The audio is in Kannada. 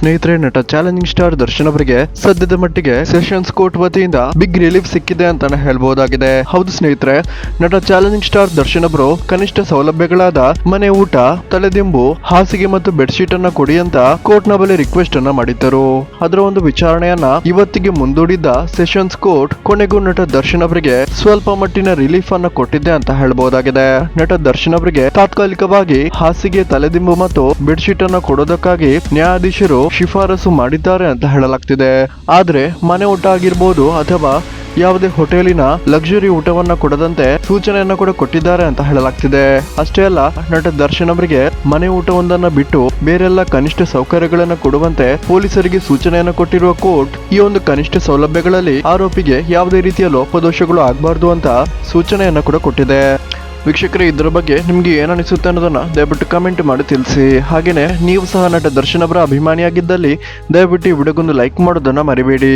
ಸ್ನೇಹಿತರೆ, ನಟ ಚಾಲೆಂಜಿಂಗ್ ಸ್ಟಾರ್ ದರ್ಶನ್ ಅವರಿಗೆ ಸದ್ಯದ ಮಟ್ಟಿಗೆ ಸೆಷನ್ಸ್ ಕೋರ್ಟ್ ವತಿಯಿಂದ ಬಿಗ್ ರಿಲೀಫ್ ಸಿಕ್ಕಿದೆ ಅಂತಾನೆ ಹೇಳ್ಬಹುದಾಗಿದೆ. ಹೌದು ಸ್ನೇಹಿತರೆ, ನಟ ಚಾಲೆಂಜಿಂಗ್ ಸ್ಟಾರ್ ದರ್ಶನ್ ಅವರು ಕನಿಷ್ಠ ಸೌಲಭ್ಯಗಳಾದ ಮನೆ ಊಟ, ತಲೆದಿಂಬು, ಹಾಸಿಗೆ ಮತ್ತು ಬೆಡ್ಶೀಟ್ ಅನ್ನ ಕೊಡಿ ಅಂತ ಕೋರ್ಟ್ ನ ಬಳಿ ರಿಕ್ವೆಸ್ಟ್ ಅನ್ನ ಮಾಡಿದ್ದರು. ಅದರ ಒಂದು ವಿಚಾರಣೆಯನ್ನ ಇವತ್ತಿಗೆ ಮುಂದೂಡಿದ್ದ ಸೆಷನ್ಸ್ ಕೋರ್ಟ್ ಕೊನೆಗೂ ನಟ ದರ್ಶನ್ ಅವರಿಗೆ ಸ್ವಲ್ಪ ಮಟ್ಟಿನ ರಿಲೀಫ್ ಅನ್ನ ಕೊಟ್ಟಿದೆ ಅಂತ ಹೇಳ್ಬಹುದಾಗಿದೆ. ನಟ ದರ್ಶನ್ ಅವರಿಗೆ ತಾತ್ಕಾಲಿಕವಾಗಿ ಹಾಸಿಗೆ, ತಲೆದಿಂಬು ಮತ್ತು ಬೆಡ್ಶೀಟ್ ಅನ್ನ ಕೊಡೋದಕ್ಕಾಗಿ ನ್ಯಾಯಾಧೀಶರು ಶಿಫಾರಸು ಮಾಡಿದ್ದಾರೆ ಅಂತ ಹೇಳಲಾಗ್ತಿದೆ. ಆದ್ರೆ ಮನೆ ಊಟ ಆಗಿರ್ಬೋದು ಅಥವಾ ಯಾವುದೇ ಹೋಟೆಲಿನ ಲಕ್ಸುರಿ ಊಟವನ್ನ ಕೊಡದಂತೆ ಸೂಚನೆಯನ್ನ ಕೂಡ ಕೊಟ್ಟಿದ್ದಾರೆ ಅಂತ ಹೇಳಲಾಗ್ತಿದೆ. ಅಷ್ಟೇ ಅಲ್ಲ, ನಟ ದರ್ಶನ್ ಅವರಿಗೆ ಮನೆ ಊಟವೊಂದನ್ನ ಬಿಟ್ಟು ಬೇರೆಲ್ಲ ಕನಿಷ್ಠ ಸೌಕರ್ಯಗಳನ್ನ ಕೊಡುವಂತೆ ಪೊಲೀಸರಿಗೆ ಸೂಚನೆಯನ್ನ ಕೊಟ್ಟಿರುವ ಕೋರ್ಟ್ ಈ ಒಂದು ಕನಿಷ್ಠ ಸೌಲಭ್ಯಗಳಲ್ಲಿ ಆರೋಪಿಗೆ ಯಾವುದೇ ರೀತಿಯ ಲೋಪದೋಷಗಳು ಆಗಬಾರ್ದು ಅಂತ ಸೂಚನೆಯನ್ನ ಕೂಡ ಕೊಟ್ಟಿದೆ. ವೀಕ್ಷಕರೇ, ಇದರ ಬಗ್ಗೆ ನಿಮ್ಗೆ ಏನನಿಸುತ್ತೆ ಅನ್ನೋದನ್ನ ದಯವಿಟ್ಟು ಕಮೆಂಟ್ ಮಾಡಿ ತಿಳಿಸಿ. ಹಾಗೇನೆ ನೀವು ಸಹ ನಟ ದರ್ಶನ್ ಅವರ ಅಭಿಮಾನಿಯಾಗಿದ್ದಲ್ಲಿ ದಯವಿಟ್ಟು ಈ ವಿಡಿಯೋಗೊಂದು ಲೈಕ್ ಮಾಡೋದನ್ನ ಮರಿಬೇಡಿ.